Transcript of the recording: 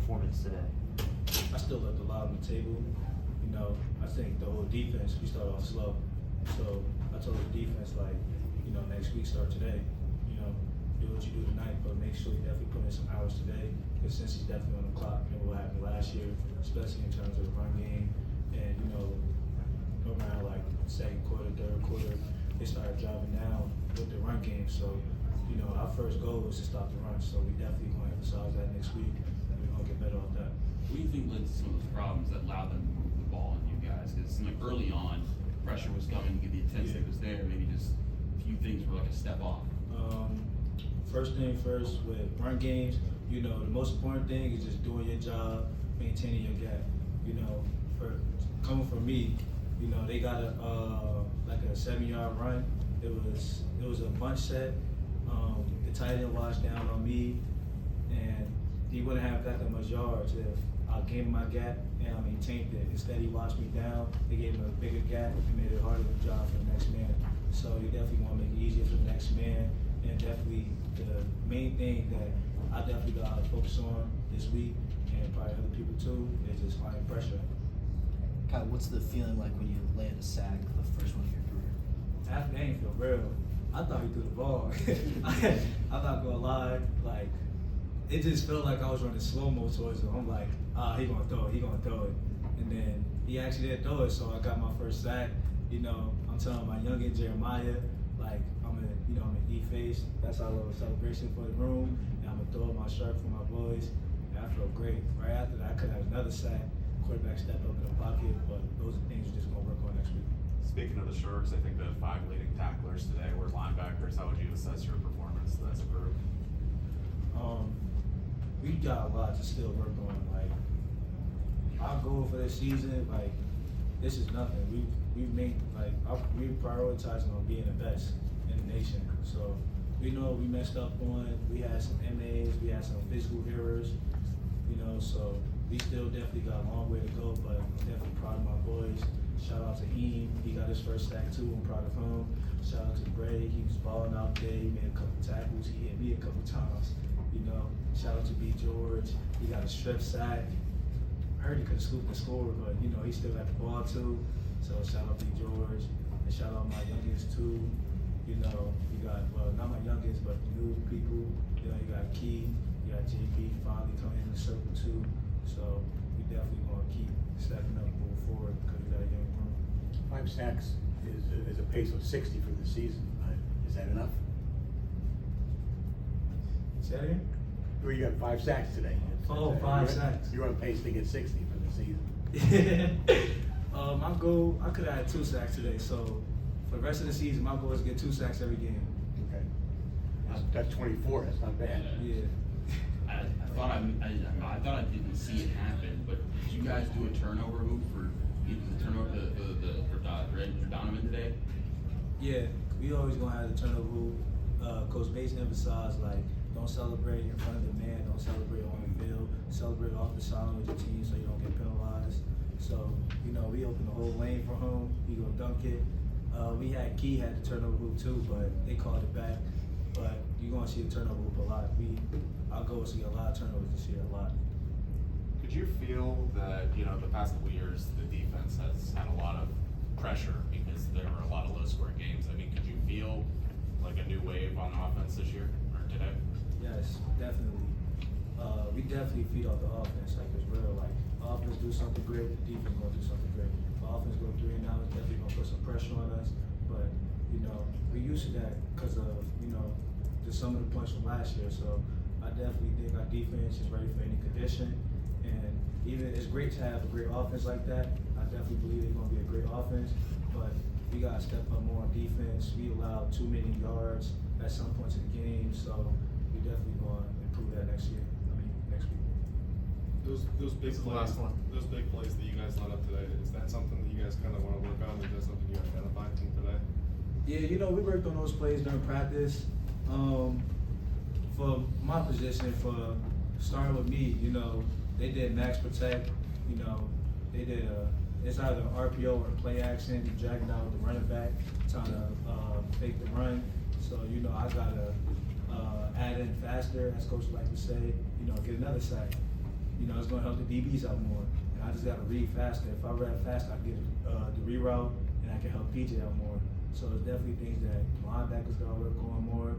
performance today? I still left a lot on the table. You know, I think the whole defense, we started off slow. So I told the defense, like, you know, next week start today. You know, do what you do tonight, but make sure you definitely put in some hours today. Because since he's definitely on the clock, you know what happened last year, especially in terms of the run game. And, you know, around like second quarter, third quarter, they started driving down with the run game. So, you know, our first goal was to stop the run. So we definitely going to emphasize that next week. And we're going to get better off that. What do you think led to some of those problems that allowed them to move the ball on you guys? Because it seemed like early on, pressure was coming, the intensity was there. Maybe just a few things were like a step off. First thing first, with run games, you know, the most important thing is just doing your job, maintaining your gap. You know, for coming from me, you know, they got like a 7-yard run. It was a bunch set. The tight end watched down on me, and he wouldn't have got that much yards if I gave him my gap and I maintained it. Instead, he watched me down. They gave him a bigger gap and made it harder to job for the next man. So you definitely want to make it easier for the next man. And definitely the main thing that I definitely got to focus on this week, and probably other people too, is just finding pressure. Kyle, what's the feeling like when you land a sack, the first one of your career? After that didn't feel real. I thought he threw the ball. I'm not gonna lie, like it just felt like I was running slow-mo towards him. I'm like, he gonna throw it. And then he actually didn't throw it, so I got my first sack. You know, I'm telling my youngin' Jeremiah, like I'm gonna E-face. That's our little celebration for the room. And I'm gonna throw up my shirt for my boys. And I felt great. Right after that, I could have another sack. Quarterback stepped up in the pocket, but those are things we're just gonna work on next week. Speaking of the Sharks, I think the 5 leading tacklers today were linebackers. How would you assess your performance as a group? We got a lot to still work on. Like our goal for this season, like this is nothing. We've made we're prioritizing on being the best in the nation. So we know we messed up on. We had some MAs, we had some physical errors. You know, so we still definitely got a long way to go. But I'm definitely proud of my boys. Shout out to Eam, he got his first sack too. I'm proud of him. Shout out to Bray, he was balling out there. He made a couple tackles. He hit me a couple times. You know, shout out to B. George. He got a strip sack. I heard he could have scooped and scored, but you know he still got the ball too. So shout out to B. George, and shout out my youngins too. You know, you got not my youngins, but the new people. You know, you got Key, you got JP finally coming in the circle too. So we definitely gonna keep stepping up, move forward because we got a young room. 5 sacks is a pace of 60 for the season. Is that enough? Say that again? Well, you got 5 sacks today. Oh, 5 sacks. You're on pace to get 60 for the season. My goal, I could have had 2 sacks today. So for the rest of the season, my goal is to get 2 sacks every game. Okay. That's 24. That's not bad. Yeah. I thought I didn't see it happen, but did you guys do a turnover move for the turnover for Donovan today? Yeah, we always gonna have the turnover rule. Coach Bates emphasized like don't celebrate in front of the man, don't celebrate on the field, celebrate off the sideline with your team so you don't get penalized. So, you know, we opened the whole lane for him, he gonna dunk it. We had Key had the turnover rule too, but they called it back. But you're gonna see the turnover rule a lot. Our goal is to get a lot of turnovers this year, a lot. Could you feel that, you know, the past couple years, the defense has had a lot of pressure because there were a lot of low-scoring games? I mean, could you feel like a new wave on offense this year or today? Yes, definitely. We definitely feed off the offense. Like it's real. Like offense do something great, the defense gonna do something great. If offense go 3 and out, it's definitely gonna put some pressure on us. But you know, we're used to that because of some of the points from last year. So I definitely think our defense is ready for any condition. And even it's great to have a great offense like that. I definitely believe they're gonna be a great offense. But we gotta step up more on defense. We allowed too many yards at some points in the game. So we definitely gonna improve that next week. Those big plays, those big plays that you guys lined up today, is that something that you guys kind of want to work on? Is that something you identified from today? Yeah, you know, we worked on those plays during practice. For my position, for starting with me, you know, they did max protect. You know, they did it's either an RPO or a play action, dragging out the running back, trying to fake the run. So, you know, I gotta add in faster, as coach like to say, you know, get another sack. you know, it's gonna help the DBs out more. And I just gotta read faster. If I read fast, I get the reroute, and I can help PJ out more. So it's definitely things that linebackers gotta work on more.